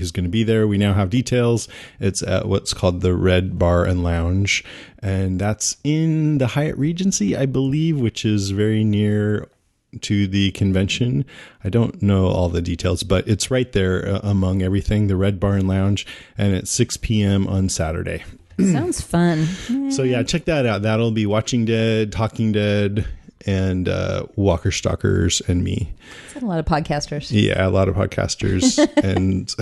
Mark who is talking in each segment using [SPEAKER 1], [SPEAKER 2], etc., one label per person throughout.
[SPEAKER 1] who's going to be there. We now have details. It's at what's called the Red Bar and Lounge, and that's in the Hyatt Regency, I believe, which is very near to the convention. I don't know all the details, but it's right there among everything, the Red Bar and Lounge, and it's 6 p.m. on Saturday.
[SPEAKER 2] Sounds fun.
[SPEAKER 1] So yeah, check that out. That'll be Watching Dead, Talking Dead, and Walker Stalkers and me.
[SPEAKER 2] That's a lot of podcasters.
[SPEAKER 1] Yeah, a lot of podcasters and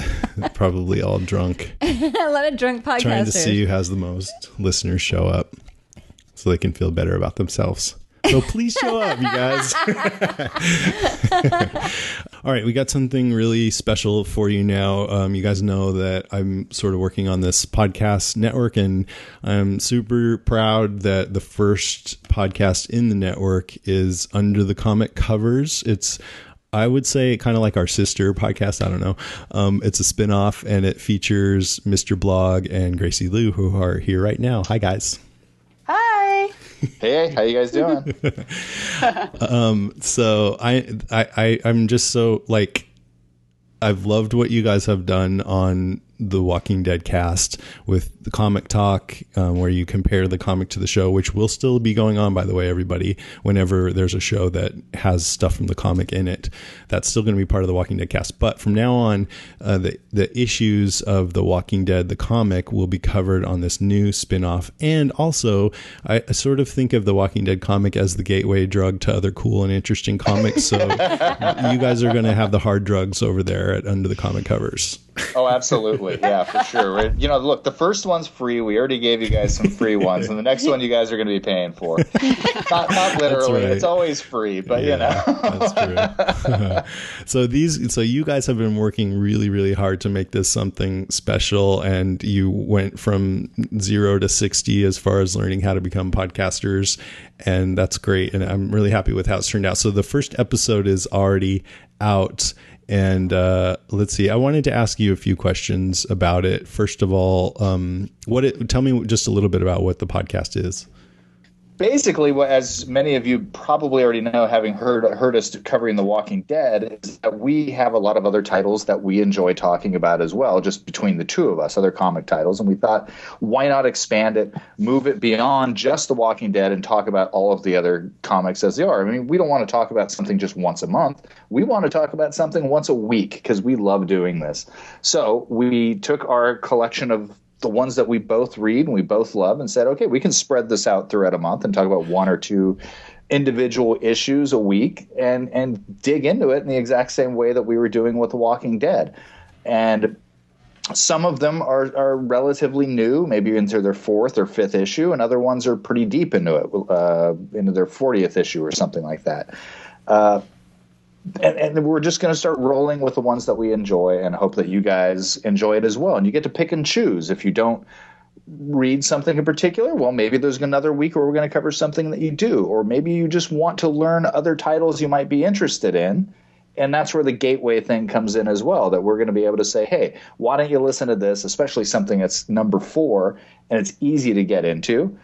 [SPEAKER 1] probably all drunk.
[SPEAKER 2] A lot of drunk podcasters.
[SPEAKER 1] Trying to see who has the most listeners show up so they can feel better about themselves. So please show up, you guys. All right, we got something really special for you now. You guys know that I'm sort of working on this podcast network, and I'm super proud that the first podcast in the network is Under the Comic Covers. It's, I would say, kind of like our sister podcast. I don't know. It's a spinoff, and it features Mr. Blog and Gracie Lou, who are here right now. Hi, guys.
[SPEAKER 3] Hi.
[SPEAKER 4] Hey, how you guys doing?
[SPEAKER 1] So I'm just so like, I've loved what you guys have done on the Walking Dead cast with the comic talk, where you compare the comic to the show, which will still be going on, by the way, everybody, whenever there's a show that has stuff from the comic in it. That's still going to be part of the Walking Dead cast. But from now on, the issues of the Walking Dead, the comic, will be covered on this new spinoff. And also, I sort of think of the Walking Dead comic as the gateway drug to other cool and interesting comics. So you guys are going to have the hard drugs over there at Under the Comic Covers.
[SPEAKER 4] Oh, absolutely. Yeah, for sure. You know, look, the first one's free. We already gave you guys some free ones, and the next one you guys are going to be paying for. Not literally. Right. It's always free, but you know.
[SPEAKER 1] That's true. So you guys have been working really, really hard to make this something special, and you went from 0 to 60 as far as learning how to become podcasters, and that's great. And I'm really happy with how it's turned out. So the first episode is already out. And let's see, I wanted to ask you a few questions about it. First of all, tell me just a little bit about what the podcast is.
[SPEAKER 4] Basically, as many of you probably already know, having heard us covering The Walking Dead, is that we have a lot of other titles that we enjoy talking about as well, just between the two of us, other comic titles. And we thought, why not expand it, move it beyond just The Walking Dead and talk about all of the other comics as they are. I mean, we don't want to talk about something just once a month. We want to talk about something once a week because we love doing this. So we took our collection of the ones that we both read and we both love and said, okay, we can spread this out throughout a month and talk about one or two individual issues a week and dig into it in the exact same way that we were doing with The Walking Dead. And some of them are relatively new, maybe into their 4th or 5th issue, and other ones are pretty deep into it, into their 40th issue or something like that. And we're just going to start rolling with the ones that we enjoy and hope that you guys enjoy it as well. And you get to pick and choose. If you don't read something in particular, well, maybe there's another week where we're going to cover something that you do. Or maybe you just want to learn other titles you might be interested in. And that's where the gateway thing comes in as well, that we're going to be able to say, hey, why don't you listen to this, especially something that's number 4 and it's easy to get into.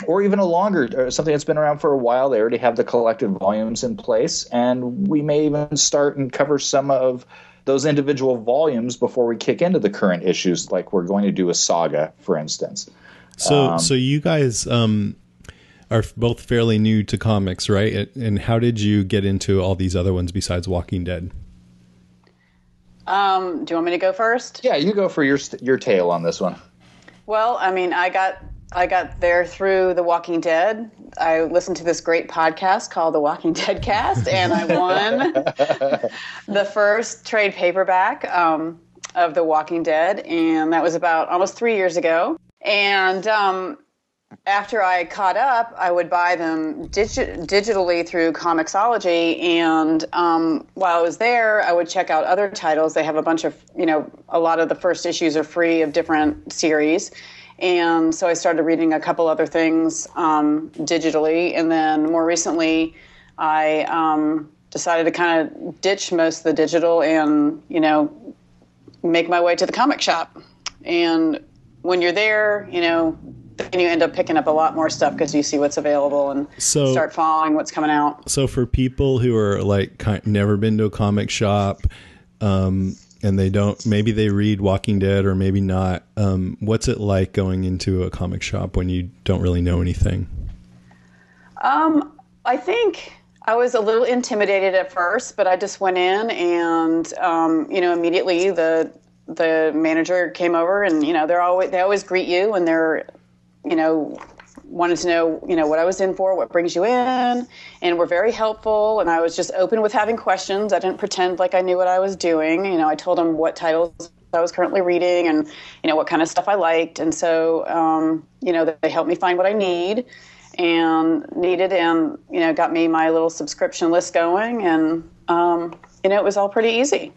[SPEAKER 4] Or even a longer, something that's been around for a while. They already have the collected volumes in place, and we may even start and cover some of those individual volumes before we kick into the current issues, like we're going to do a saga, for instance.
[SPEAKER 1] So you guys are both fairly new to comics, right? And how did you get into all these other ones besides Walking Dead?
[SPEAKER 3] Do you want me to go first?
[SPEAKER 4] Yeah, you go for your tale on this one.
[SPEAKER 3] Well, I mean, I got there through The Walking Dead. I listened to this great podcast called The Walking Dead Cast, and I won the first trade paperback of The Walking Dead, and that was about almost 3 years ago. And after I caught up, I would buy them digitally through Comixology, and while I was there, I would check out other titles. They have a bunch of, a lot of the first issues are free of different series. And so I started reading a couple other things digitally. And then more recently, I decided to kind of ditch most of the digital and, make my way to the comic shop. And when you're there, then you end up picking up a lot more stuff because you see what's available and start following what's coming out.
[SPEAKER 1] So for people who are like never been to a comic shop, and they don't, maybe they read Walking Dead or maybe not. What's it like going into a comic shop when you don't really know anything?
[SPEAKER 3] I think I was a little intimidated at first, but I just went in and, immediately the manager came over and, they always greet you and they're, wanted to know, what I was in for, what brings you in, and were very helpful. And I was just open with having questions. I didn't pretend like I knew what I was doing. I told them what titles I was currently reading and, what kind of stuff I liked. And so, they helped me find what I needed and, got me my little subscription list going. And, it was all pretty easy.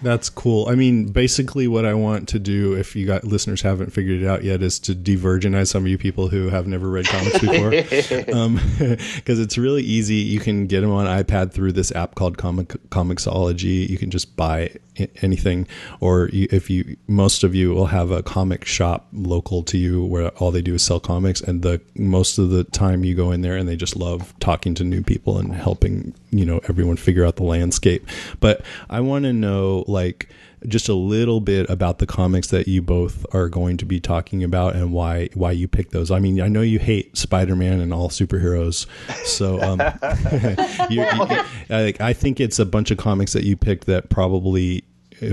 [SPEAKER 1] That's cool. I mean, basically what I want to do, if you got listeners haven't figured it out yet, is to de-virginize some of you people who have never read comics before. Because it's really easy. You can get them on iPad through this app called Comixology. You can just buy anything, or most of you will have a comic shop local to you where all they do is sell comics, and most of the time you go in there and they just love talking to new people and helping everyone figure out the landscape. But I want to know just a little bit about the comics that you both are going to be talking about and why you picked those. I mean, I know you hate Spider-Man and all superheroes, so I think it's a bunch of comics that you picked that probably,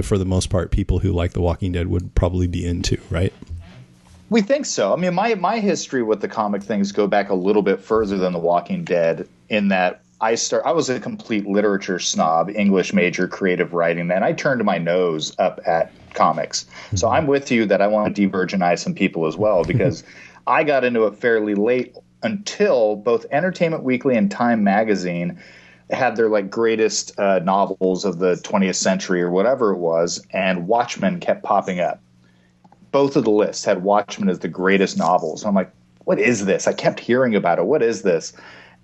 [SPEAKER 1] for the most part, people who like The Walking Dead would probably be into, right?
[SPEAKER 4] We think so. I mean, my history with the comic things go back a little bit further than The Walking Dead, in that I was a complete literature snob, English major, creative writing, and I turned my nose up at comics. So I'm with you that I want to de-virginize some people as well, because I got into it fairly late, until both Entertainment Weekly and Time Magazine had their greatest novels of the 20th century or whatever it was, and Watchmen kept popping up. Both of the lists had Watchmen as the greatest novels. And I'm like, what is this? I kept hearing about it. What is this?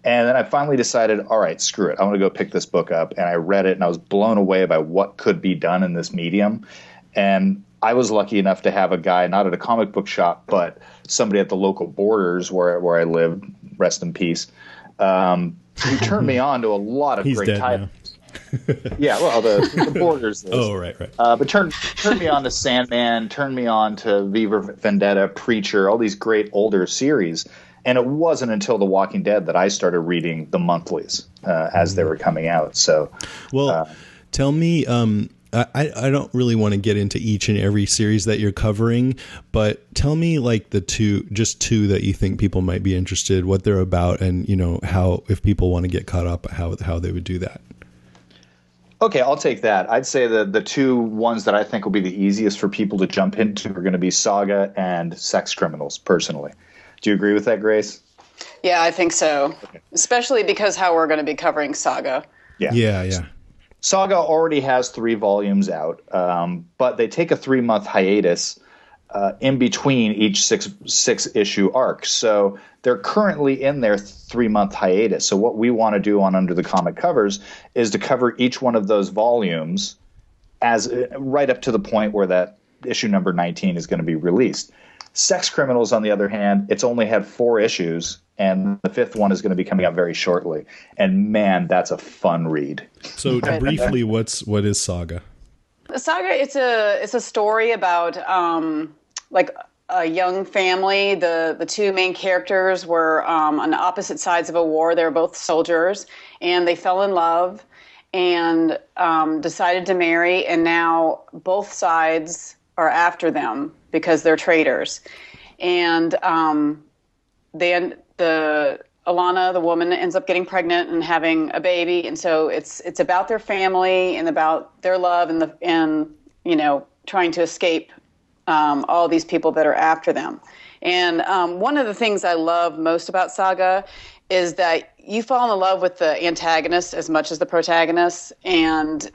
[SPEAKER 4] And then I finally decided, all right, screw it. I'm going to go pick this book up. And I read it, and I was blown away by what could be done in this medium. And I was lucky enough to have a guy, not at a comic book shop, but somebody at the local Borders where I lived, rest in peace, who turned me on to a lot of great titles. Yeah, well, the Borders.
[SPEAKER 1] Oh, right.
[SPEAKER 4] But turned me on to Sandman, turned me on to V for Vendetta, Preacher, all these great older series. And it wasn't until The Walking Dead that I started reading the monthlies as they were coming out. So,
[SPEAKER 1] well, tell me, I don't really want to get into each and every series that you're covering, but tell me the two that you think people might be interested, what they're about, and how, if people want to get caught up, how they would do that.
[SPEAKER 4] Okay, I'll take that. I'd say the two ones that I think will be the easiest for people to jump into are going to be Saga and Sex Criminals, personally. Do you agree with that, Grace?
[SPEAKER 3] Yeah, I think so. Okay. Especially because how we're going to be covering Saga.
[SPEAKER 1] Yeah.
[SPEAKER 4] Saga already has 3 volumes out, but they take a 3-month hiatus in between each six issue arc. So they're currently in their 3-month hiatus. So what we want to do on Under the Comic Covers is to cover each one of those volumes as right up to the point where that issue number 19 is going to be released. Sex Criminals, on the other hand, it's only had 4 issues, and the 5th one is going to be coming out very shortly. And man, that's a fun read.
[SPEAKER 1] So briefly, what is Saga?
[SPEAKER 3] Saga, it's a story about a young family. The 2 main characters were on opposite sides of a war. They were both soldiers, and they fell in love and decided to marry. And now both sides are after them because they're traitors. And then Alana, the woman, ends up getting pregnant and having a baby. And so it's about their family and about their love and trying to escape all these people that are after them. And one of the things I love most about Saga is that you fall in love with the antagonist as much as the protagonist. And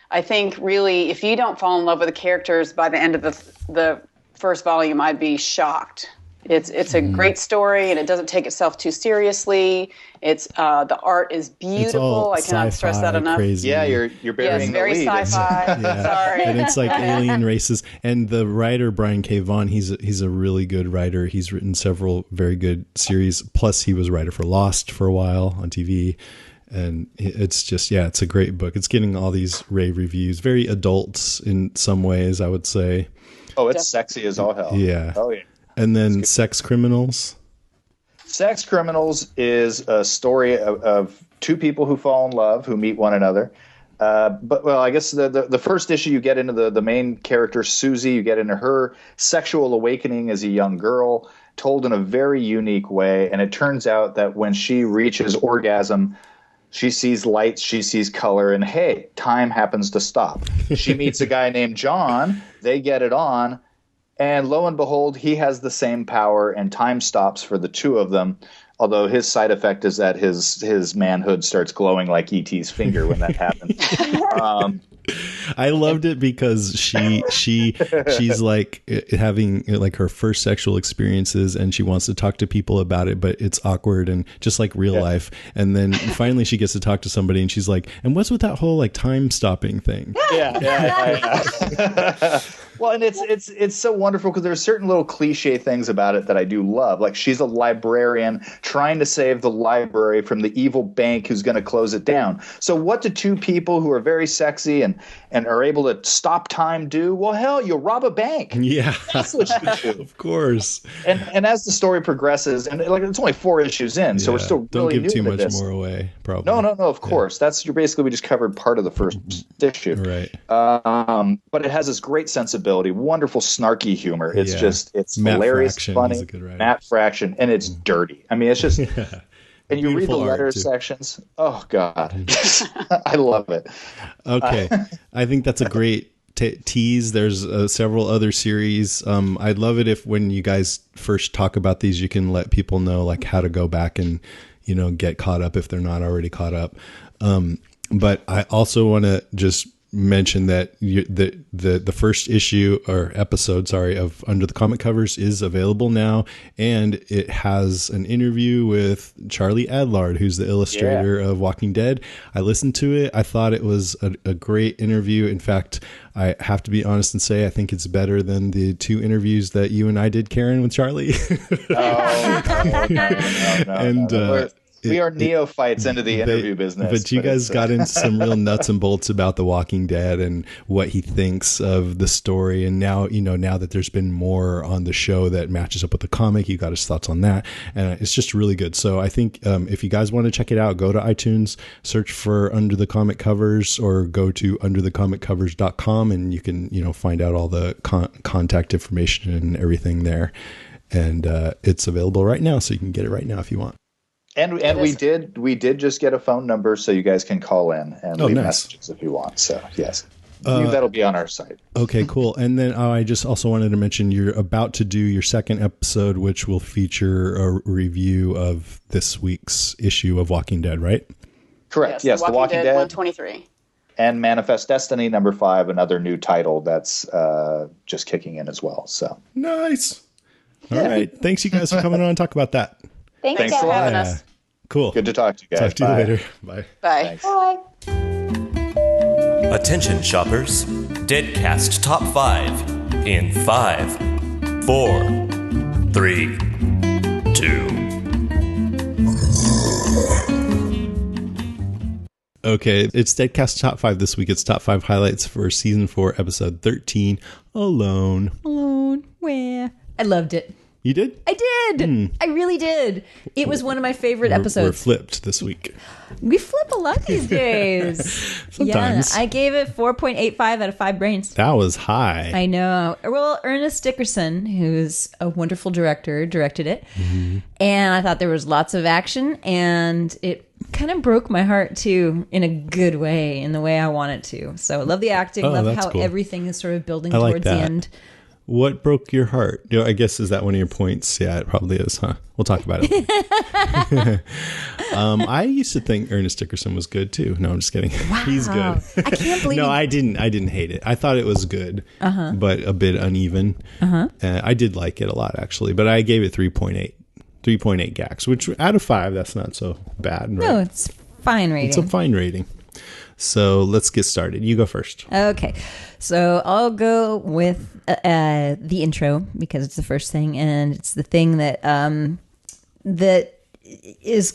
[SPEAKER 3] I think really, if you don't fall in love with the characters by the end of the first volume, I'd be shocked. It's a great story, and it doesn't take itself too seriously. It's the art is beautiful. I cannot stress that enough.
[SPEAKER 1] Crazy.
[SPEAKER 4] Yeah, you're burying the lead.
[SPEAKER 3] Very sci-fi.
[SPEAKER 1] Yeah.
[SPEAKER 3] Sorry.
[SPEAKER 1] And it's alien races. And the writer Brian K. Vaughan, he's a really good writer. He's written several very good series. Plus, he was writer for Lost for a while on TV. And it's just, yeah, it's a great book. It's getting all these rave reviews, very adult in some ways, I would say.
[SPEAKER 4] Oh, it's sexy as all hell.
[SPEAKER 1] Yeah.
[SPEAKER 4] Oh, yeah.
[SPEAKER 1] And then Sex Criminals.
[SPEAKER 4] Sex Criminals is a story of two people who fall in love, who meet one another. I guess the first issue, you get into the main character, Susie. You get into her sexual awakening as a young girl, told in a very unique way. And it turns out that when she reaches orgasm, she sees lights, she sees color, and hey, time happens to stop. She meets a guy named John. They get it on. And lo and behold, he has the same power, and time stops for the two of them. Although his side effect is that his manhood starts glowing like E.T.'s finger when that happens.
[SPEAKER 1] I loved it because she's like having like her first sexual experiences, and she wants to talk to people about it, but it's awkward and just like real life. And then finally she gets to talk to somebody, and she's like, "And what's with that whole like time stopping thing?"
[SPEAKER 4] Yeah. Well, and it's so wonderful because there's certain little cliche things about it that I do love. Like, she's a librarian trying to save the library from the evil bank who's going to close it down. So what do two people who are very sexy and are able to stop time do? Well, hell, you rob a bank.
[SPEAKER 1] Yeah,
[SPEAKER 4] that's what you do.
[SPEAKER 1] Of course.
[SPEAKER 4] And as the story progresses, and like it's only 4 issues in, so we're still
[SPEAKER 1] don't
[SPEAKER 4] really
[SPEAKER 1] give too
[SPEAKER 4] new
[SPEAKER 1] much
[SPEAKER 4] to this.
[SPEAKER 1] more away. Probably.
[SPEAKER 4] No. Of course, we just covered part of the first issue,
[SPEAKER 1] right?
[SPEAKER 4] But it has this great sensibility, wonderful snarky humor. It's
[SPEAKER 1] Matt
[SPEAKER 4] hilarious,
[SPEAKER 1] Fraction,
[SPEAKER 4] funny.
[SPEAKER 1] he's a good writer.
[SPEAKER 4] Matt Fraction, and it's dirty. I mean, it's just. And you read the
[SPEAKER 1] Beautiful art,
[SPEAKER 4] letter
[SPEAKER 1] too.
[SPEAKER 4] sections. Oh God, I love it.
[SPEAKER 1] Okay, I think that's a great tease. There's several other series. I'd love it if when you guys first talk about these, you can let people know like how to go back and get caught up if they're not already caught up. But I also want to just mention that the first issue or episode, of Under the Comic Covers is available now, and it has an interview with Charlie Adlard, who's the illustrator of Walking Dead. I listened to it. I thought it was a great interview. In fact, I have to be honest and say I think it's better than the 2 interviews that you and I did, Karen, with Charlie.
[SPEAKER 4] No. We are neophytes into the interview business.
[SPEAKER 1] But you guys got into some real nuts and bolts about The Walking Dead and what he thinks of the story. And now, now that there's been more on the show that matches up with the comic, you got his thoughts on that. And it's just really good. So I think if you guys want to check it out, go to iTunes, search for Under the Comic Covers, or go to underthecomiccovers.com, and you can, find out all the contact information and everything there. And it's available right now, so you can get it right now if you want.
[SPEAKER 4] And we did just get a phone number, so you guys can call in and leave messages if you want. So yes, that'll be on our site.
[SPEAKER 1] Okay, cool. And then I just also wanted to mention you're about to do your second episode, which will feature a review of this week's issue of Walking Dead, right?
[SPEAKER 4] Correct. Yes,
[SPEAKER 3] The Walking Dead 123.
[SPEAKER 4] And Manifest Destiny #5, another new title that's just kicking in as well. So
[SPEAKER 1] nice. All right. Thanks, you guys, for coming on and talk about that.
[SPEAKER 3] Thanks for having us.
[SPEAKER 1] Cool.
[SPEAKER 4] Good to talk to you guys.
[SPEAKER 1] Talk to you later. Bye.
[SPEAKER 3] Bye.
[SPEAKER 2] Bye.
[SPEAKER 5] Attention shoppers, Deadcast Top 5 in 5, 4, 3, 2.
[SPEAKER 1] Okay, it's Deadcast Top 5 this week. It's Top 5 highlights for Season 4, Episode 13, Alone.
[SPEAKER 2] Alone. Where? I loved it.
[SPEAKER 1] You did?
[SPEAKER 2] I did. I really did. It was one of my favorite
[SPEAKER 1] We're
[SPEAKER 2] episodes.
[SPEAKER 1] flipped this week.
[SPEAKER 2] We flip a lot these days.
[SPEAKER 1] Sometimes.
[SPEAKER 2] Yeah, I gave it 4.85 out of 5 brains.
[SPEAKER 1] That was high.
[SPEAKER 2] I know. Well, Ernest Dickerson, who's a wonderful director, directed it. Mm-hmm. And I thought there was lots of action, and it kind of broke my heart, too, in a good way, in the way I want it to. So I love the acting, love how
[SPEAKER 1] cool.
[SPEAKER 2] everything is sort of building
[SPEAKER 1] I like
[SPEAKER 2] towards
[SPEAKER 1] that.
[SPEAKER 2] the end.
[SPEAKER 1] What broke your heart? I guess, is that one of your points? Yeah, it probably is, huh? We'll talk about it. I used to think Ernest Dickerson was good too. No, I'm just kidding.
[SPEAKER 2] Wow.
[SPEAKER 1] He's good.
[SPEAKER 2] I can't believe
[SPEAKER 1] No, I didn't hate it. I thought it was good, but a bit uneven. I did like it a lot, actually, but I gave it 3.8 gags, which out of 5, that's not so bad. Right?
[SPEAKER 2] No, it's fine rating.
[SPEAKER 1] It's a fine rating. So let's get started. You go first.
[SPEAKER 2] Okay. So I'll go with the intro because it's the first thing, and it's the thing that that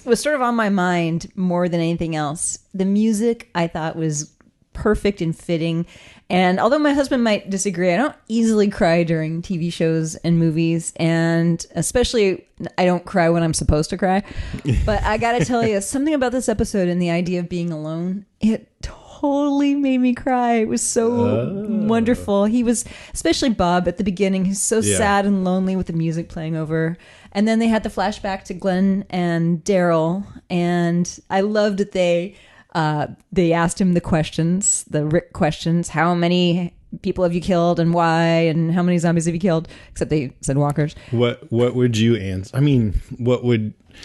[SPEAKER 2] was sort of on my mind more than anything else. The music I thought was perfect and fitting. And although my husband might disagree, I don't easily cry during TV shows and movies. And especially, I don't cry when I'm supposed to cry. But I got to tell you, something about this episode and the idea of being alone, it totally made me cry. It was so wonderful. He was, especially Bob at the beginning, he's so sad and lonely with the music playing over. And then they had the flashback to Glenn and Daryl. And I loved that they asked him the questions, the Rick questions. How many people have you killed and why? And how many zombies have you killed? Except they said walkers.
[SPEAKER 1] What would you answer? I mean,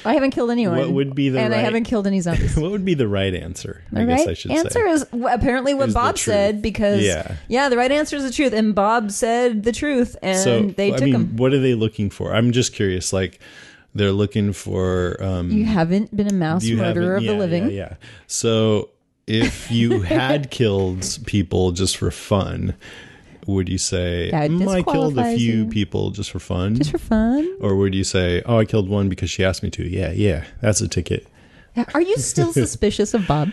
[SPEAKER 2] I haven't killed anyone.
[SPEAKER 1] What would be the
[SPEAKER 2] and
[SPEAKER 1] right,
[SPEAKER 2] I haven't killed any zombies.
[SPEAKER 1] What would be the right answer?
[SPEAKER 2] The right answer is apparently what Bob said, because the right answer is the truth. And Bob said the truth, and they took him.
[SPEAKER 1] What are they looking for? I'm just curious. Like, they're looking for
[SPEAKER 2] you haven't been a mouse murderer of the living.
[SPEAKER 1] Yeah. So if you had killed people just for fun, would you say I killed a few people just for fun?
[SPEAKER 2] Just for fun?
[SPEAKER 1] Or would you say, I killed one because she asked me to? Yeah, that's a ticket.
[SPEAKER 2] Are you still suspicious of Bob?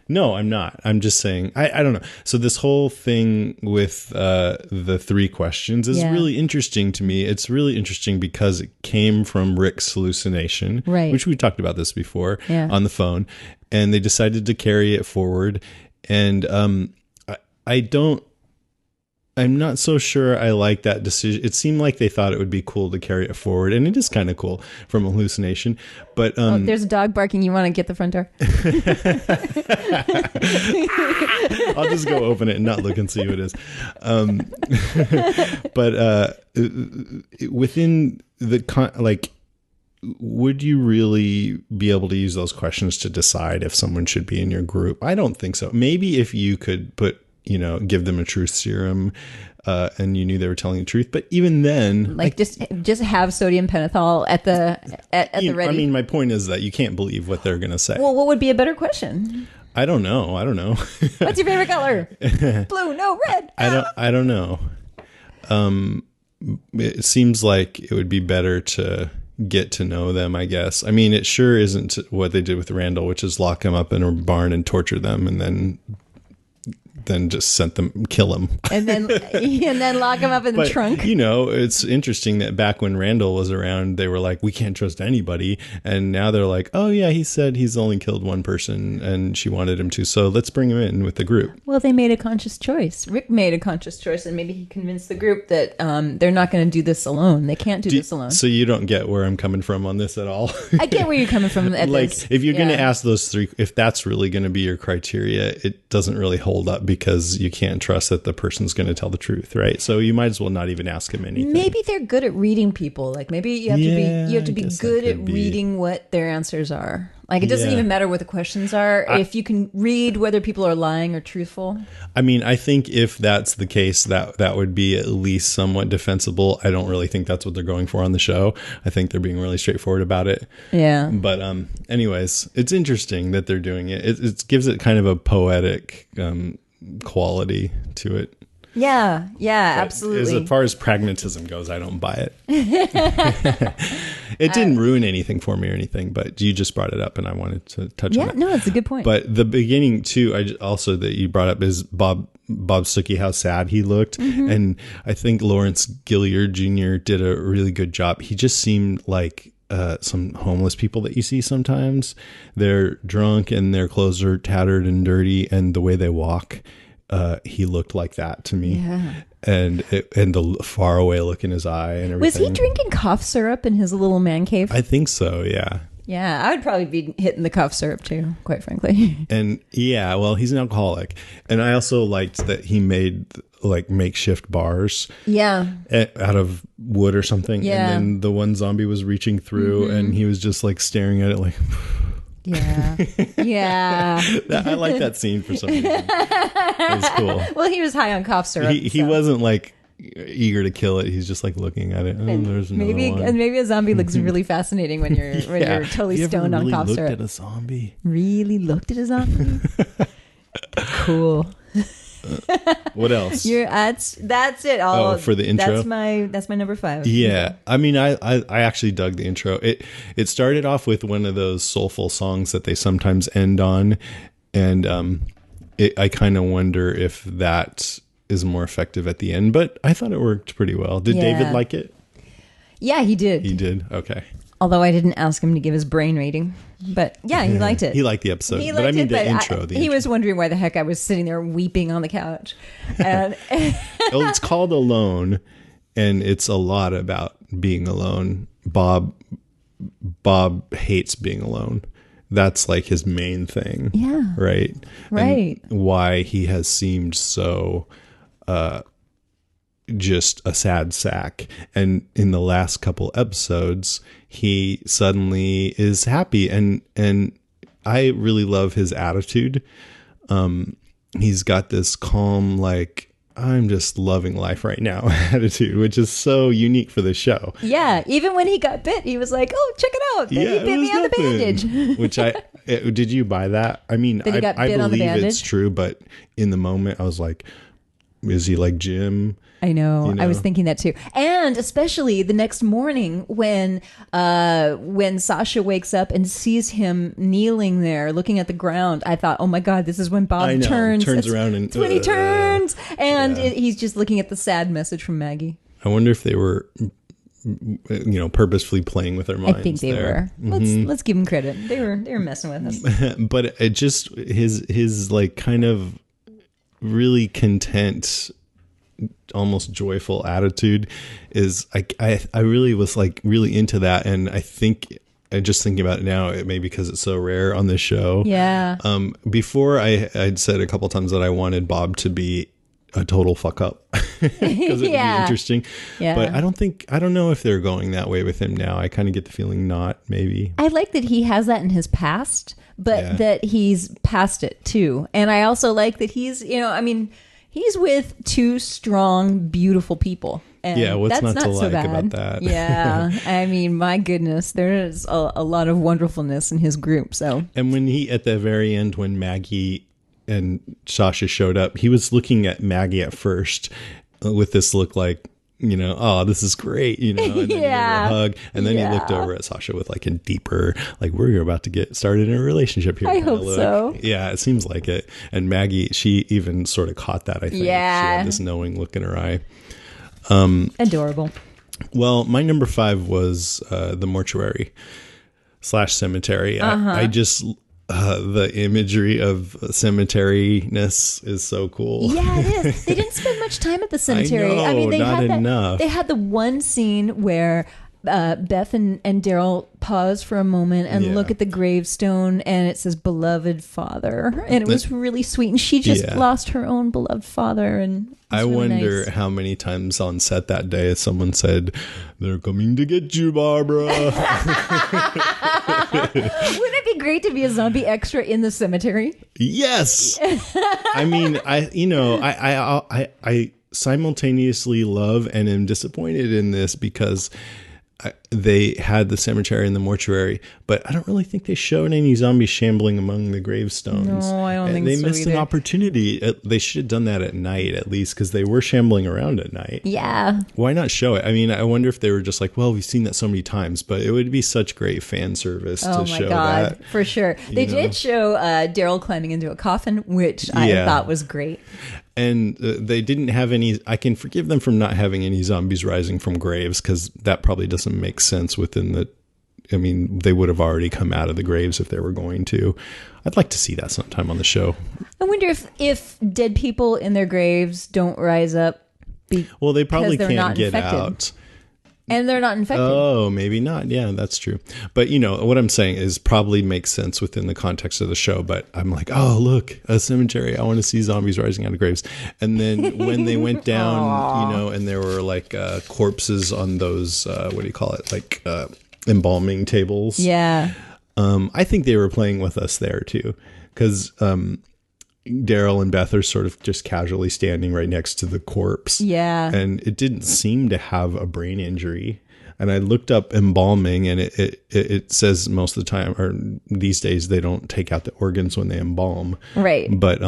[SPEAKER 1] No, I'm not. I'm just saying, I don't know. So this whole thing with the 3 questions is really interesting to me. It's really interesting because it came from Rick's hallucination, which we talked about this before on the phone, and they decided to carry it forward. And I'm not so sure I like that decision. It seemed like they thought it would be cool to carry it forward, and it is kind of cool from a hallucination. But
[SPEAKER 2] there's a dog barking. You want to get the front door?
[SPEAKER 1] I'll just go open it and not look and see who it is. But within the would you really be able to use those questions to decide if someone should be in your group? I don't think so. Maybe if you could give them a truth serum and you knew they were telling the truth. But even then,
[SPEAKER 2] just have sodium pentothal at the ready.
[SPEAKER 1] I mean, my point is that you can't believe what they're going to say.
[SPEAKER 2] Well, what would be a better question?
[SPEAKER 1] I don't know.
[SPEAKER 2] What's your favorite color? Blue, no, red.
[SPEAKER 1] I don't know. It seems like it would be better to get to know them, I guess. I mean, it sure isn't what they did with Randall, which is lock him up in a barn and torture them and then just kill him. and then
[SPEAKER 2] lock him up in the trunk.
[SPEAKER 1] It's interesting that back when Randall was around, they were like, we can't trust anybody. And now they're like, oh yeah, he said he's only killed one person and she wanted him to. So let's bring him in with the group.
[SPEAKER 2] Well, they made a conscious choice. Rick made a conscious choice, and maybe he convinced the group that they're not going to do this alone. They can't do this alone.
[SPEAKER 1] So you don't get where I'm coming from on this at all?
[SPEAKER 2] I get where you're coming from at this.
[SPEAKER 1] If you're going to ask those 3, if that's really going to be your criteria, it doesn't really hold up, because you can't trust that the person's going to tell the truth, right? So you might as well not even ask him anything.
[SPEAKER 2] Maybe they're good at reading people. Like, maybe you have to be good at reading what their answers are. Like, it doesn't even matter what the questions are if you can read whether people are lying or truthful.
[SPEAKER 1] I mean, I think if that's the case, that would be at least somewhat defensible. I don't really think that's what they're going for on the show. I think they're being really straightforward about it.
[SPEAKER 2] Yeah.
[SPEAKER 1] But anyways, it's interesting that they're doing it. It gives it kind of a poetic quality to it.
[SPEAKER 2] Yeah, but absolutely.
[SPEAKER 1] As far as pragmatism goes, I don't buy it. It didn't ruin anything for me or anything, but you just brought it up and I wanted to touch on it.
[SPEAKER 2] Yeah, no, it's a good point.
[SPEAKER 1] But the beginning too, also that you brought up is Bob Stuckey, how sad he looked. Mm-hmm. And I think Lawrence Gilliard Jr. did a really good job. He just seemed like some homeless people that you see sometimes. They're drunk and their clothes are tattered and dirty, and the way they walk, he looked like that to me.
[SPEAKER 2] Yeah.
[SPEAKER 1] And the far away look in his eye and everything.
[SPEAKER 2] Was he drinking cough syrup in his little man cave?
[SPEAKER 1] I think so, yeah.
[SPEAKER 2] Yeah, I would probably be hitting the cough syrup too, quite frankly.
[SPEAKER 1] And yeah, well, he's an alcoholic. And I also liked that he made like makeshift bars.
[SPEAKER 2] Yeah.
[SPEAKER 1] Out of wood or something.
[SPEAKER 2] Yeah.
[SPEAKER 1] And then the one zombie was reaching through and he was just like staring at it like...
[SPEAKER 2] Yeah. Yeah.
[SPEAKER 1] I like that scene for some reason. It was cool.
[SPEAKER 2] Well, he was high on cough syrup.
[SPEAKER 1] He wasn't like eager to kill it. He's just like looking at it. Oh, there's another one.
[SPEAKER 2] And maybe a zombie looks really fascinating when you're totally stoned on cough syrup.
[SPEAKER 1] Looked at a zombie.
[SPEAKER 2] Really looked at a zombie? Cool.
[SPEAKER 1] What else?
[SPEAKER 2] That's it.
[SPEAKER 1] Oh, for the intro?
[SPEAKER 2] That's my number 5.
[SPEAKER 1] Yeah, I mean, I actually dug the intro. It started off with one of those soulful songs that they sometimes end on, and I kind of wonder if that is more effective at the end. But I thought it worked pretty well. Did David like it?
[SPEAKER 2] Yeah, he did.
[SPEAKER 1] He did. Okay.
[SPEAKER 2] Although I didn't ask him to give his brain rating, but yeah, he liked it.
[SPEAKER 1] He liked the episode,
[SPEAKER 2] He
[SPEAKER 1] but I
[SPEAKER 2] liked
[SPEAKER 1] mean
[SPEAKER 2] it,
[SPEAKER 1] the
[SPEAKER 2] but
[SPEAKER 1] intro.
[SPEAKER 2] he was wondering why the heck I was sitting there weeping on the couch. And
[SPEAKER 1] Well, it's called Alone, and it's a lot about being alone. Bob hates being alone. That's like his main thing.
[SPEAKER 2] Yeah.
[SPEAKER 1] Right.
[SPEAKER 2] Right.
[SPEAKER 1] And why he has seemed so just a sad sack. And in the last couple episodes, he suddenly is happy, and I really love his attitude. He's got this calm, like, I'm just loving life right now attitude, which is so unique for the show.
[SPEAKER 2] yeah, even when he got bit, he was like, "Oh, check it out! He
[SPEAKER 1] it
[SPEAKER 2] bit
[SPEAKER 1] was
[SPEAKER 2] me on the
[SPEAKER 1] nothing.
[SPEAKER 2] bandage."
[SPEAKER 1] Which did you buy that? I mean,
[SPEAKER 2] That he got
[SPEAKER 1] I
[SPEAKER 2] bit on the
[SPEAKER 1] believe it's
[SPEAKER 2] bandage?
[SPEAKER 1] true, but in the moment, I was like, is he like Jim?
[SPEAKER 2] I know.
[SPEAKER 1] You know?
[SPEAKER 2] I was thinking that too, and especially the next morning when Sasha wakes up and sees him kneeling there, looking at the ground. I thought, "Oh my God, this is when Bob
[SPEAKER 1] I know,
[SPEAKER 2] turns
[SPEAKER 1] around and
[SPEAKER 2] It's when he turns, and
[SPEAKER 1] yeah.
[SPEAKER 2] he's just looking at the sad message from Maggie.
[SPEAKER 1] I wonder if they were, purposefully playing with their minds.
[SPEAKER 2] I think they
[SPEAKER 1] there.
[SPEAKER 2] were. Let's give him credit. They were messing with us.
[SPEAKER 1] But it just his like kind of really content, almost joyful attitude is I really was like really into that, and I think just thinking about it now, it may be because it's so rare on this show.
[SPEAKER 2] Yeah.
[SPEAKER 1] Before I'd said a couple times that I wanted Bob to be a total fuck up because it'd be interesting.
[SPEAKER 2] Yeah.
[SPEAKER 1] But I don't know if they're going that way with him now. I kind of get the feeling not, maybe.
[SPEAKER 2] I like that he has that in his past, but
[SPEAKER 1] Yeah.
[SPEAKER 2] that he's past it too. And I also like that he's, he's with two strong, beautiful people. And
[SPEAKER 1] Yeah, what's
[SPEAKER 2] that's
[SPEAKER 1] not to
[SPEAKER 2] so
[SPEAKER 1] like
[SPEAKER 2] bad.
[SPEAKER 1] about that?
[SPEAKER 2] Yeah. I mean, my goodness, there's a lot of wonderfulness in his group. So
[SPEAKER 1] And when he, at the very end, when Maggie and Sasha showed up, he was looking at Maggie at first with this look like, oh, this is great, and then he gave her
[SPEAKER 2] Yeah.
[SPEAKER 1] a hug, and then he
[SPEAKER 2] Yeah.
[SPEAKER 1] looked over at Sasha with like a deeper, like, we're about to get started in a relationship here.
[SPEAKER 2] I
[SPEAKER 1] kinda
[SPEAKER 2] hope
[SPEAKER 1] look.
[SPEAKER 2] so.
[SPEAKER 1] Yeah, it seems like it. And Maggie, she even sort of caught that, I think.
[SPEAKER 2] Yeah.
[SPEAKER 1] She had this knowing look in her eye.
[SPEAKER 2] adorable.
[SPEAKER 1] Well, my number 5 was the mortuary / cemetery. I just the imagery of cemetery-ness is so cool.
[SPEAKER 2] Yeah, it is. They didn't spend much time at the cemetery.
[SPEAKER 1] know,
[SPEAKER 2] mean, they
[SPEAKER 1] not
[SPEAKER 2] had
[SPEAKER 1] enough.
[SPEAKER 2] They had the one scene where Beth and Daryl pause for a moment and
[SPEAKER 1] Yeah.
[SPEAKER 2] look at the gravestone, and it says "beloved father," and it was really sweet. And she just
[SPEAKER 1] Yeah.
[SPEAKER 2] lost her own beloved father, and it was
[SPEAKER 1] I
[SPEAKER 2] really
[SPEAKER 1] wonder
[SPEAKER 2] nice.
[SPEAKER 1] how many times on set that day someone said, "They're coming to get you, Barbara."
[SPEAKER 2] Wouldn't it be great to be a zombie extra in the cemetery?
[SPEAKER 1] Yes. I mean, I simultaneously love and am disappointed in this because they had the cemetery and the mortuary, but I don't really think they showed any zombies shambling among the gravestones.
[SPEAKER 2] No, I don't
[SPEAKER 1] And
[SPEAKER 2] think
[SPEAKER 1] they
[SPEAKER 2] so
[SPEAKER 1] missed an
[SPEAKER 2] either.
[SPEAKER 1] opportunity. They should have done that at night at least, because they were shambling around at night.
[SPEAKER 2] Yeah.
[SPEAKER 1] Why not show it? I mean, I wonder if they were just like, well, we've seen that so many times, but it would be such great fan service
[SPEAKER 2] Oh
[SPEAKER 1] to
[SPEAKER 2] my
[SPEAKER 1] show
[SPEAKER 2] god,
[SPEAKER 1] that.
[SPEAKER 2] for sure. They
[SPEAKER 1] know?
[SPEAKER 2] did show Daryl climbing into a coffin, which I
[SPEAKER 1] Yeah.
[SPEAKER 2] thought was great.
[SPEAKER 1] And they didn't have any. I can forgive them from not having any zombies rising from graves, because that probably doesn't make sense within the. I mean, they would have already come out of the graves if they were going to. I'd like to see that sometime on the show.
[SPEAKER 2] I wonder if dead people in their graves don't rise up.
[SPEAKER 1] Well, they probably
[SPEAKER 2] they're
[SPEAKER 1] can't
[SPEAKER 2] not
[SPEAKER 1] get
[SPEAKER 2] infected.
[SPEAKER 1] out.
[SPEAKER 2] And they're not infected.
[SPEAKER 1] Oh, maybe not. Yeah, that's true. But, what I'm saying is probably makes sense within the context of the show. But I'm like, oh, look, a cemetery. I want to see zombies rising out of graves. And then when they went down, and there were like corpses on those, what do you call it? Like embalming tables.
[SPEAKER 2] Yeah.
[SPEAKER 1] I think they were playing with us there too. Because Daryl and Beth are sort of just casually standing right next to the corpse.
[SPEAKER 2] Yeah.
[SPEAKER 1] And it didn't seem to have a brain injury. And I looked up embalming, and it says most of the time, or these days, they don't take out the organs when they embalm.
[SPEAKER 2] Right.
[SPEAKER 1] But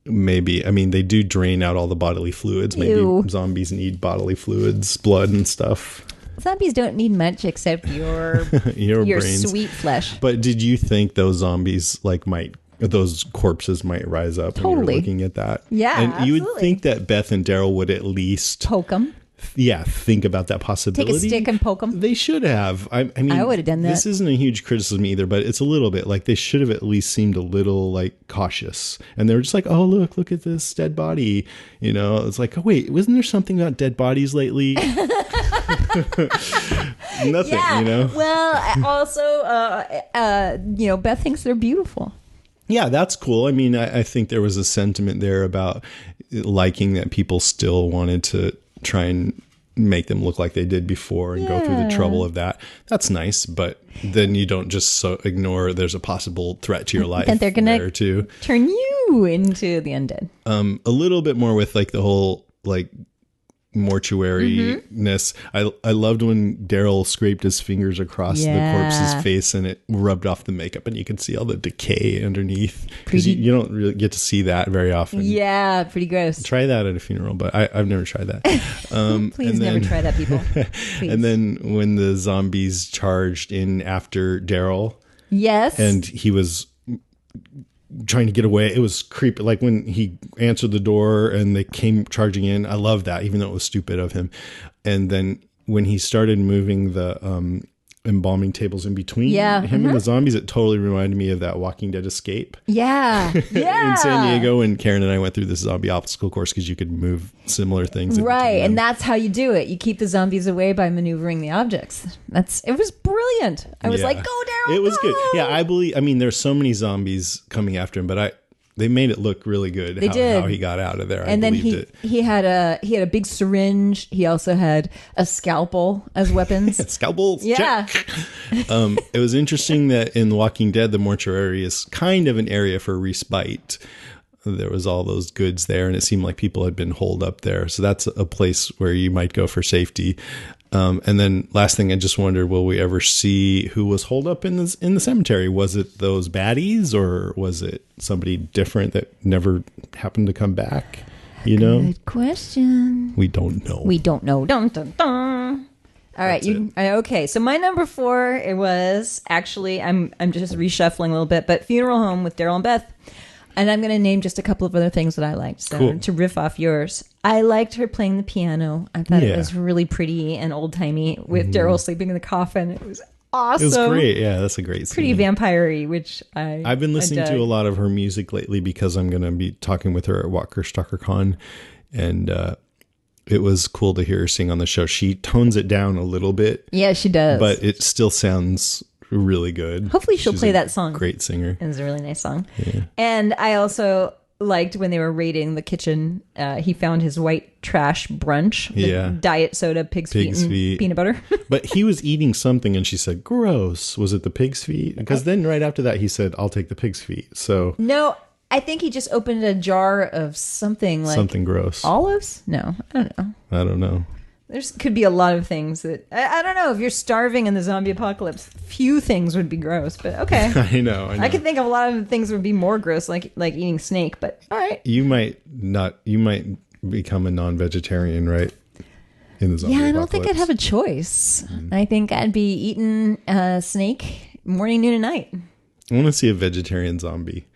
[SPEAKER 1] maybe, I mean, they do drain out all the bodily fluids. Maybe
[SPEAKER 2] Ew.
[SPEAKER 1] zombies need bodily fluids, blood and stuff.
[SPEAKER 2] Zombies don't need much except your
[SPEAKER 1] Your brains.
[SPEAKER 2] sweet flesh.
[SPEAKER 1] But did you think those zombies those corpses might rise up when
[SPEAKER 2] Totally.
[SPEAKER 1] you're looking at that?
[SPEAKER 2] Yeah,
[SPEAKER 1] And you would
[SPEAKER 2] absolutely.
[SPEAKER 1] think that Beth and Daryl would at least,
[SPEAKER 2] Poke them.
[SPEAKER 1] think about that
[SPEAKER 2] Take
[SPEAKER 1] possibility.
[SPEAKER 2] a stick and poke them.
[SPEAKER 1] They should have. I mean,
[SPEAKER 2] I would've done that.
[SPEAKER 1] This isn't a huge criticism either, but it's a little bit like they should have at least seemed a little like cautious. And they were just like, "Oh, look at this dead body." You know, it's like, "Oh, wait, wasn't there something about dead bodies lately?" Nothing,
[SPEAKER 2] Yeah.
[SPEAKER 1] you know.
[SPEAKER 2] Well, also, Beth thinks they're beautiful.
[SPEAKER 1] Yeah, that's cool. I mean, I think there was a sentiment there about liking that people still wanted to try and make them look like they did before and go through the trouble of that. That's nice, but then you don't just ignore there's a possible threat to your life.
[SPEAKER 2] And they're gonna
[SPEAKER 1] there too.
[SPEAKER 2] turn you into the undead.
[SPEAKER 1] A little bit more with like the whole like mortuary-ness. I loved when Daryl scraped his fingers across the corpse's face and it rubbed off the makeup and you can see all the decay underneath. Because you don't really get to see that very often.
[SPEAKER 2] Yeah, pretty gross.
[SPEAKER 1] Try that at a funeral, but I've never tried that.
[SPEAKER 2] Please never try that, people. Please.
[SPEAKER 1] And then when the zombies charged in after Daryl
[SPEAKER 2] yes.
[SPEAKER 1] and he was trying to get away, it was creepy. Like when he answered the door and they came charging in, I love that, even though it was stupid of him. And then when he started moving the embalming tables in between him and the zombies, it totally reminded me of that Walking Dead escape
[SPEAKER 2] Yeah. Yeah.
[SPEAKER 1] in San Diego. And Karen and I went through this zombie obstacle course because you could move similar things in
[SPEAKER 2] Right,
[SPEAKER 1] between
[SPEAKER 2] and
[SPEAKER 1] them.
[SPEAKER 2] that's how you do it. You keep the zombies away by maneuvering the objects. It was brilliant. I was
[SPEAKER 1] Yeah.
[SPEAKER 2] like, "Go, Daryl!"
[SPEAKER 1] It was good.
[SPEAKER 2] go!"
[SPEAKER 1] Yeah, I believe. I mean, there's so many zombies coming after him, but they made it look really good.
[SPEAKER 2] They did.
[SPEAKER 1] How he got out of there.
[SPEAKER 2] And
[SPEAKER 1] I
[SPEAKER 2] then
[SPEAKER 1] believed it.
[SPEAKER 2] he had a big syringe. He also had a scalpel as weapons.
[SPEAKER 1] Scalpels.
[SPEAKER 2] Yeah.
[SPEAKER 1] Check. It was interesting that in The Walking Dead, the mortuary is kind of an area for respite. There was all those goods there, and it seemed like people had been holed up there. So that's a place where you might go for safety. And then last thing, I just wondered, will we ever see who was holed up in the cemetery? Was it those baddies, or was it somebody different that never happened to come back? You know,
[SPEAKER 2] Good question.
[SPEAKER 1] we don't know.
[SPEAKER 2] We don't know. Dun, dun, dun. All right, okay. So my number 4, it was actually I'm just reshuffling a little bit, but Funeral Home with Daryl and Beth. And I'm going to name just a couple of other things that I liked. So
[SPEAKER 1] Cool.
[SPEAKER 2] to riff off yours, I liked her playing the piano. I thought it
[SPEAKER 1] Yeah.
[SPEAKER 2] was really pretty and old timey with Daryl sleeping in the coffin. It was awesome.
[SPEAKER 1] It was great. Yeah, that's a great scene.
[SPEAKER 2] Pretty vampire-y, which
[SPEAKER 1] I've been listening to a lot of her music lately because I'm going to be talking with her at Walker Stalker Con, and it was cool to hear her sing on the show. She tones it down a little bit,
[SPEAKER 2] Yeah, she does.
[SPEAKER 1] but it still sounds really good.
[SPEAKER 2] Hopefully she'll
[SPEAKER 1] She's
[SPEAKER 2] play
[SPEAKER 1] a
[SPEAKER 2] that song.
[SPEAKER 1] Great singer.
[SPEAKER 2] It was a really nice song. And I also liked when they were raiding the kitchen. He found his white trash brunch. with
[SPEAKER 1] Yeah.
[SPEAKER 2] Diet soda, pig's feet, and
[SPEAKER 1] feet.
[SPEAKER 2] peanut butter.
[SPEAKER 1] But he was eating something and she said, gross. Was it the pig's feet? Because then right after that, he said, I'll take the pig's feet. So
[SPEAKER 2] No, I think he just opened a jar of something like
[SPEAKER 1] something gross.
[SPEAKER 2] olives. No, I don't know.
[SPEAKER 1] I don't know.
[SPEAKER 2] There's could be a lot of things that I don't know. If you're starving in the zombie apocalypse, few things would be gross. But okay,
[SPEAKER 1] I know.
[SPEAKER 2] I can think of a lot of things that would be more gross, like eating snake. But all right.
[SPEAKER 1] You might become a non-vegetarian, right? In the zombie
[SPEAKER 2] Yeah, I don't think I'd have
[SPEAKER 1] apocalypse.
[SPEAKER 2] a choice. I think I'd be eating snake morning, noon, and night.
[SPEAKER 1] I want to see a vegetarian zombie.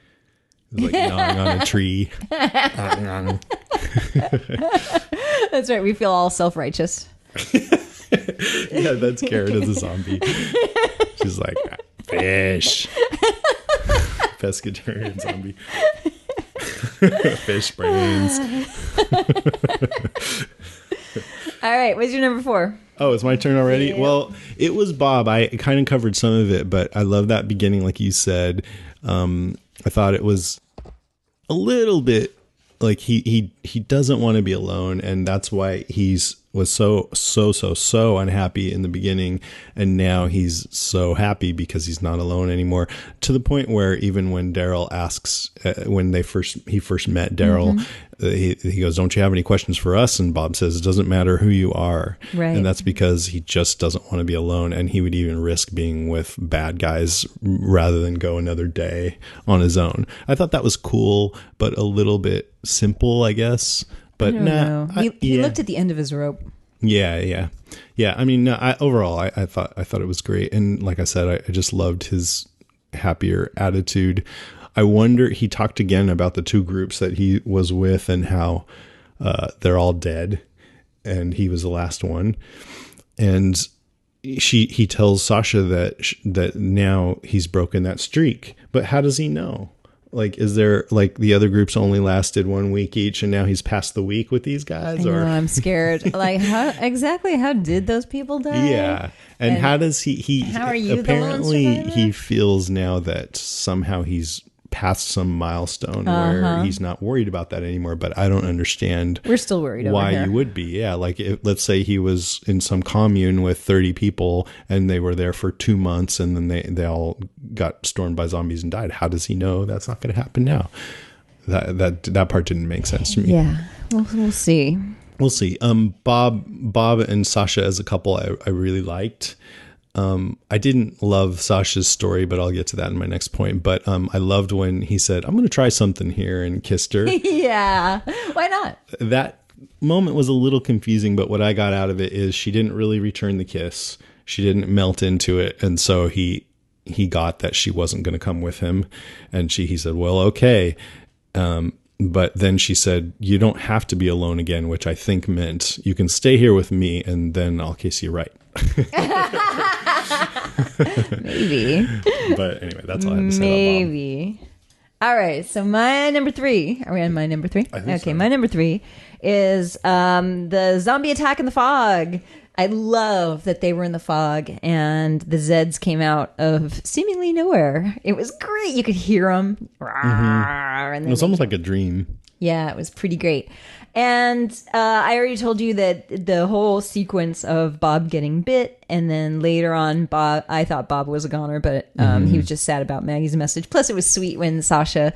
[SPEAKER 1] Like gnawing on a tree.
[SPEAKER 2] That's right. We feel all self-righteous.
[SPEAKER 1] Yeah, that's Karen as a zombie. She's like, fish. Pescatarian zombie. Fish brains.
[SPEAKER 2] All right. What's your number 4?
[SPEAKER 1] Oh, it's my turn already?
[SPEAKER 2] Yeah.
[SPEAKER 1] Well, it was Bob. I kind of covered some of it, but I love that beginning, like you said. I thought it was a little bit like he doesn't want to be alone, and that's why he's was so unhappy in the beginning, and now he's so happy because he's not alone anymore, to the point where even when Daryl asks, when he first met Daryl, he goes, "Don't you have any questions for us?" And Bob says, "It doesn't matter who you are."
[SPEAKER 2] Right.
[SPEAKER 1] And that's because he just doesn't want to be alone, and he would even risk being with bad guys rather than go another day on his own. I thought that was cool, but a little bit simple, I guess. But
[SPEAKER 2] I don't know. He
[SPEAKER 1] yeah.
[SPEAKER 2] looked at the end of his rope.
[SPEAKER 1] Yeah. I mean, no, overall, I thought it was great, and like I said, I just loved his happier attitude. I wonder, he talked again about the two groups that he was with and how they're all dead, and he was the last one. And he tells Sasha that now he's broken that streak. But how does he know? Like, is there, like, the other groups only lasted 1 week each, and now he's passed the week with these guys?
[SPEAKER 2] I know, I'm scared. Like, how did those people die?
[SPEAKER 1] Yeah. And how does he
[SPEAKER 2] how are you
[SPEAKER 1] apparently
[SPEAKER 2] the lone survivor?
[SPEAKER 1] he feels now that somehow he's past some milestone where he's not worried about that anymore, but I don't understand
[SPEAKER 2] We're still worried
[SPEAKER 1] why
[SPEAKER 2] over here.
[SPEAKER 1] you would be. Yeah, like let's say he was in some commune with 30 people and they were there for 2 months, and then they all got stormed by zombies and died. How does he know that's not going to happen now? That part didn't make sense to me.
[SPEAKER 2] Yeah, we'll see.
[SPEAKER 1] We'll see. Bob and Sasha as a couple, I really liked. I didn't love Sasha's story, but I'll get to that in my next point. But I loved when he said, "I'm going to try something here," and kissed her.
[SPEAKER 2] Yeah, why not?
[SPEAKER 1] That moment was a little confusing, but what I got out of it is she didn't really return the kiss. She didn't melt into it, and so he got that she wasn't going to come with him, and he said, "Well, okay." But then she said, "You don't have to be alone again," which I think meant you can stay here with me, and then I'll kiss you right.
[SPEAKER 2] Maybe.
[SPEAKER 1] But anyway, that's all I had to say about Bob.
[SPEAKER 2] Maybe. All right. So my number 3. Are we on my number 3?
[SPEAKER 1] I think
[SPEAKER 2] Okay.
[SPEAKER 1] so.
[SPEAKER 2] My number 3 is the zombie attack in the fog. I love that they were in the fog and the Zeds came out of seemingly nowhere. It was great. You could hear them. And
[SPEAKER 1] It was almost like a dream.
[SPEAKER 2] yeah, it was pretty great. And I already told you that the whole sequence of Bob getting bit, and then later on, I thought Bob was a goner, but he was just sad about Maggie's message. Plus, it was sweet when Sasha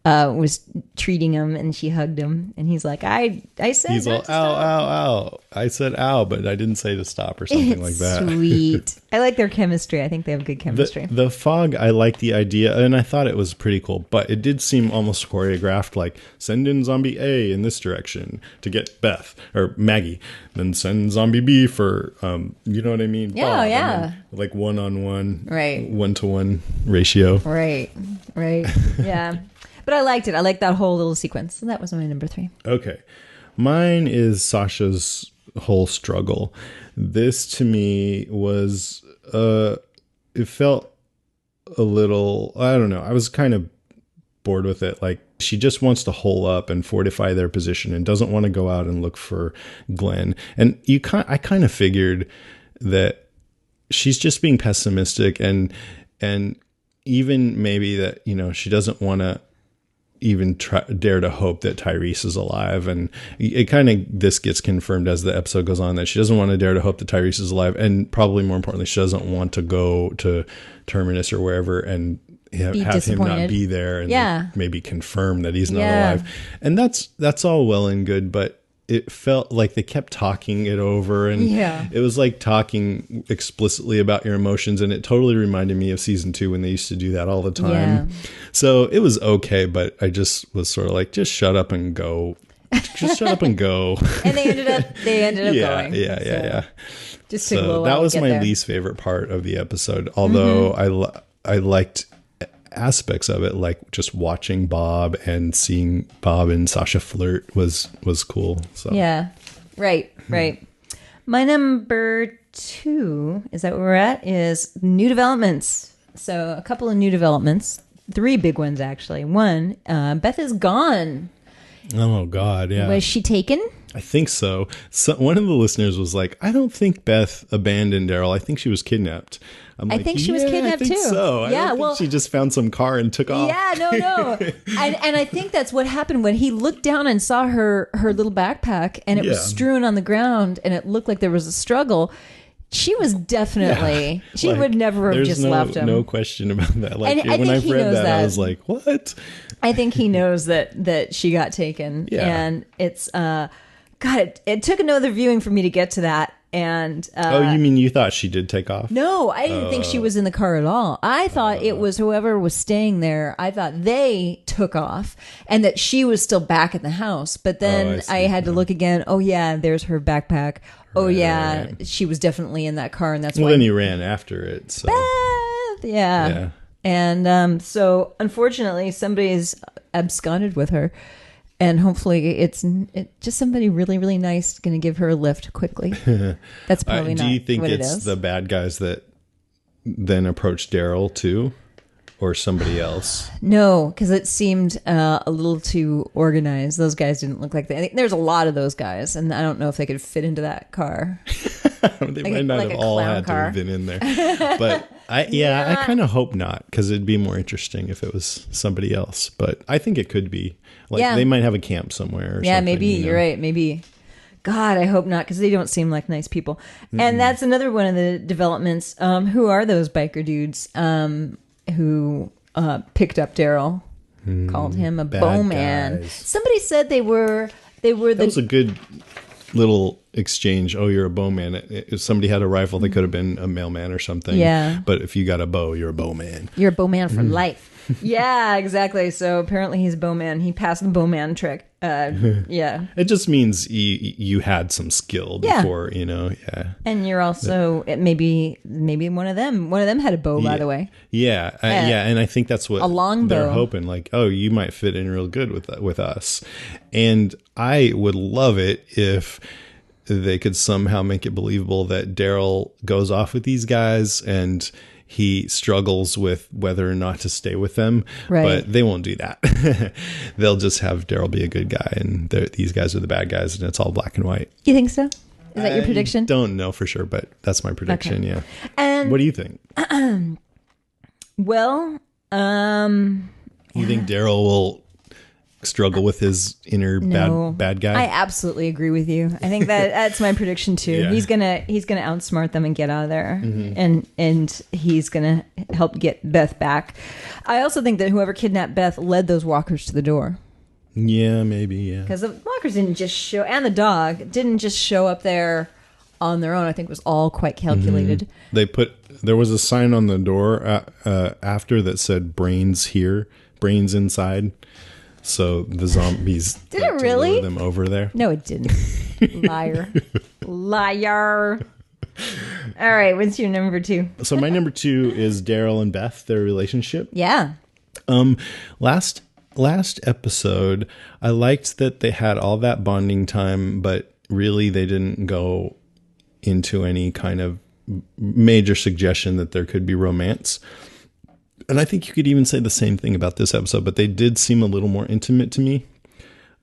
[SPEAKER 2] was treating him and she hugged him, and he's like, I said
[SPEAKER 1] He's all,
[SPEAKER 2] not to
[SPEAKER 1] ow,
[SPEAKER 2] stop."
[SPEAKER 1] ow, ow. I said ow, but I didn't say to stop or something like that.
[SPEAKER 2] Sweet. I like their chemistry. I think they have good chemistry.
[SPEAKER 1] The fog, I like the idea, and I thought it was pretty cool, but it did seem almost choreographed, like send in zombie A in this direction to get Beth or Maggie, then send zombie B for, you know what I mean?
[SPEAKER 2] Yeah,
[SPEAKER 1] Bob,
[SPEAKER 2] yeah.
[SPEAKER 1] and then, like 1-on-1,
[SPEAKER 2] Right.
[SPEAKER 1] 1-to-1 ratio.
[SPEAKER 2] Right. Yeah. But I liked it. I liked that whole little sequence. So that was my number 3.
[SPEAKER 1] Okay. Mine is Sasha's whole struggle. This to me was, it felt a little, I don't know. I was kind of bored with it. Like, she just wants to hole up and fortify their position and doesn't want to go out and look for Glenn. And I kind of figured that she's just being pessimistic and even maybe that, she doesn't want to even dare to hope that Tyrese is alive. And it kind of, this gets confirmed as the episode goes on, that she doesn't want to dare to hope that Tyrese is alive. And probably more importantly, she doesn't want to go to Terminus or wherever and have him not
[SPEAKER 2] disappointed.
[SPEAKER 1] be there and
[SPEAKER 2] Yeah.
[SPEAKER 1] maybe confirm that he's not
[SPEAKER 2] Yeah.
[SPEAKER 1] alive. And that's all well and good, but it felt like they kept talking it over, and
[SPEAKER 2] Yeah.
[SPEAKER 1] it was like talking explicitly about your emotions, and it totally reminded me of season 2 when they used to do that all the time.
[SPEAKER 2] Yeah.
[SPEAKER 1] So it was okay, but I just was sort of like, just shut up and go. Just shut up and go.
[SPEAKER 2] And they ended up
[SPEAKER 1] Yeah,
[SPEAKER 2] going.
[SPEAKER 1] yeah.
[SPEAKER 2] Just took a
[SPEAKER 1] So
[SPEAKER 2] little
[SPEAKER 1] that
[SPEAKER 2] while
[SPEAKER 1] was
[SPEAKER 2] to get
[SPEAKER 1] my
[SPEAKER 2] there.
[SPEAKER 1] least favorite part of the episode, although I liked aspects of it, like just watching Bob and seeing Bob and Sasha flirt was cool. So
[SPEAKER 2] Yeah. Right. My number 2, is that where we're at, is new developments. So a couple of new developments. 3 big ones, actually. One, Beth is gone.
[SPEAKER 1] oh god, yeah.
[SPEAKER 2] Was she taken?
[SPEAKER 1] I think so. One of the listeners was like, I don't think Beth abandoned Daryl. I think she was kidnapped.
[SPEAKER 2] I think she was kidnapped
[SPEAKER 1] I think
[SPEAKER 2] too.
[SPEAKER 1] So.
[SPEAKER 2] Yeah,
[SPEAKER 1] I don't think she just found some car and took off.
[SPEAKER 2] Yeah, no. and I think that's what happened when he looked down and saw her little backpack, and it was strewn on the ground, and it looked like there was a struggle. She was definitely, she would never have just left him.
[SPEAKER 1] No question about that. Like,
[SPEAKER 2] And I
[SPEAKER 1] when
[SPEAKER 2] think
[SPEAKER 1] I
[SPEAKER 2] he
[SPEAKER 1] read
[SPEAKER 2] knows
[SPEAKER 1] that,
[SPEAKER 2] that.
[SPEAKER 1] I was like, what?
[SPEAKER 2] I think he knows that she got taken.
[SPEAKER 1] Yeah.
[SPEAKER 2] And it's, God, it took another viewing for me to get to that. And
[SPEAKER 1] Oh, you mean you thought she did take off?
[SPEAKER 2] no, I didn't think she was in the car at all. I thought it was whoever was staying there. I thought they took off and that she was still back at the house. But then
[SPEAKER 1] see.
[SPEAKER 2] I had to look again. Oh, yeah, there's her backpack. Oh, yeah,
[SPEAKER 1] right.
[SPEAKER 2] she was definitely in that car. And that's
[SPEAKER 1] Well,
[SPEAKER 2] why.
[SPEAKER 1] then he ran after it. So
[SPEAKER 2] Beth! Yeah.
[SPEAKER 1] Yeah.
[SPEAKER 2] And so unfortunately, somebody's absconded with her. And hopefully it's just somebody really, really nice going to give her a lift quickly. That's probably not
[SPEAKER 1] do you think
[SPEAKER 2] what it
[SPEAKER 1] it's
[SPEAKER 2] is.
[SPEAKER 1] the bad guys that then approached Daryl too? Or somebody else?
[SPEAKER 2] No, because it seemed a little too organized. Those guys didn't look like they. I think there's a lot of those guys, and I don't know if they could fit into that car.
[SPEAKER 1] They might not
[SPEAKER 2] like
[SPEAKER 1] have
[SPEAKER 2] a
[SPEAKER 1] all
[SPEAKER 2] clown
[SPEAKER 1] had
[SPEAKER 2] car.
[SPEAKER 1] to have been in there. But I kind of hope not, because it'd be more interesting if it was somebody else. But I think it could be. Like,
[SPEAKER 2] Yeah.
[SPEAKER 1] they might have a camp somewhere or
[SPEAKER 2] Yeah,
[SPEAKER 1] something.
[SPEAKER 2] maybe you're right. Maybe. God, I hope not, because they don't seem like nice people. And that's another one of the developments. Who are those biker dudes who picked up Daryl? Called him a
[SPEAKER 1] bad
[SPEAKER 2] bowman.
[SPEAKER 1] guys.
[SPEAKER 2] Somebody said they were
[SPEAKER 1] That was a good little exchange. Oh, you're a bowman. If somebody had a rifle, they could have been a mailman or something.
[SPEAKER 2] Yeah.
[SPEAKER 1] But if you got a bow, you're a bowman.
[SPEAKER 2] You're a bowman for life. Yeah, exactly. So apparently he's a bowman. He passed the bowman trick. Yeah.
[SPEAKER 1] It just means you had some skill
[SPEAKER 2] Yeah.
[SPEAKER 1] before, yeah.
[SPEAKER 2] And you're also maybe one of them had a bow, by the way.
[SPEAKER 1] Yeah, and I think that's what
[SPEAKER 2] A longbow.
[SPEAKER 1] they're hoping. Like, oh, you might fit in real good with us, and I would love it if they could somehow make it believable that Daryl goes off with these guys and he struggles with whether or not to stay with them.
[SPEAKER 2] Right.
[SPEAKER 1] But they won't do that. They'll just have Daryl be a good guy, and these guys are the bad guys, and it's all black and white.
[SPEAKER 2] You think so? Is that your prediction?
[SPEAKER 1] I don't know for sure, but that's my prediction.
[SPEAKER 2] Okay.
[SPEAKER 1] Yeah.
[SPEAKER 2] And
[SPEAKER 1] What do you think?
[SPEAKER 2] well,
[SPEAKER 1] You think Daryl will struggle with his inner
[SPEAKER 2] no.
[SPEAKER 1] bad guy?
[SPEAKER 2] I absolutely agree with you. I think that's my prediction too.
[SPEAKER 1] Yeah.
[SPEAKER 2] He's gonna outsmart them and get out of there,
[SPEAKER 1] Mm-hmm.
[SPEAKER 2] and he's gonna help get Beth back. I also think that whoever kidnapped Beth led those walkers to the door,
[SPEAKER 1] Yeah, maybe. Yeah.
[SPEAKER 2] because the walkers didn't just show, and the dog didn't just show up there on their own. I think it was all quite calculated.
[SPEAKER 1] There was a sign on the door after that said "brains here, brains inside." So the zombies
[SPEAKER 2] Did it really?
[SPEAKER 1] lure them over there.
[SPEAKER 2] No, it didn't. Liar. All right, what's your number 2?
[SPEAKER 1] So my number 2 is Daryl and Beth, their relationship.
[SPEAKER 2] Yeah.
[SPEAKER 1] Last episode, I liked that they had all that bonding time, but really they didn't go into any kind of major suggestion that there could be romance. And I think you could even say the same thing about this episode, but they did seem a little more intimate to me.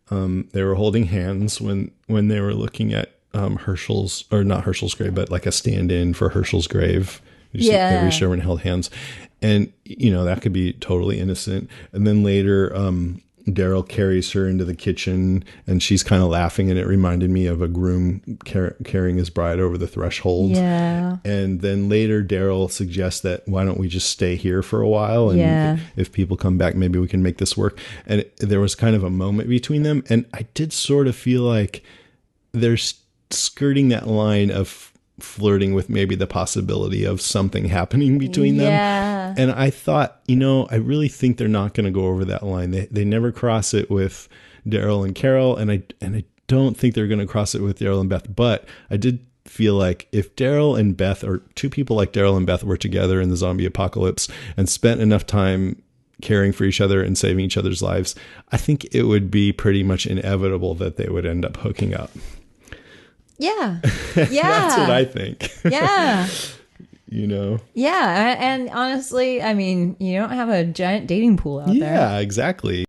[SPEAKER 1] They were holding hands when they were looking at Herschel's, or not Herschel's grave, but like a stand-in for Herschel's grave. They reached over and held hands. And, that could be totally innocent. And then later, Daryl carries her into the kitchen and she's kind of laughing, and it reminded me of a groom carrying his bride over the threshold.
[SPEAKER 2] Yeah.
[SPEAKER 1] And then later Daryl suggests that why don't we just stay here for a while, and if people come back, maybe we can make this work. And there was kind of a moment between them, and I did sort of feel like they're skirting that line of flirting with maybe the possibility of something happening between them.
[SPEAKER 2] Yeah.
[SPEAKER 1] And I thought, I really think they're not going to go over that line. They never cross it with Daryl and Carol, and I don't think they're going to cross it with Daryl and Beth. But I did feel like if Daryl and Beth, or two people like Daryl and Beth, were together in the zombie apocalypse and spent enough time caring for each other and saving each other's lives, I think it would be pretty much inevitable that they would end up hooking up.
[SPEAKER 2] Yeah.
[SPEAKER 1] That's what I think.
[SPEAKER 2] Yeah.
[SPEAKER 1] Yeah,
[SPEAKER 2] and honestly, I mean, you don't have a giant dating pool out there.
[SPEAKER 1] Yeah, exactly.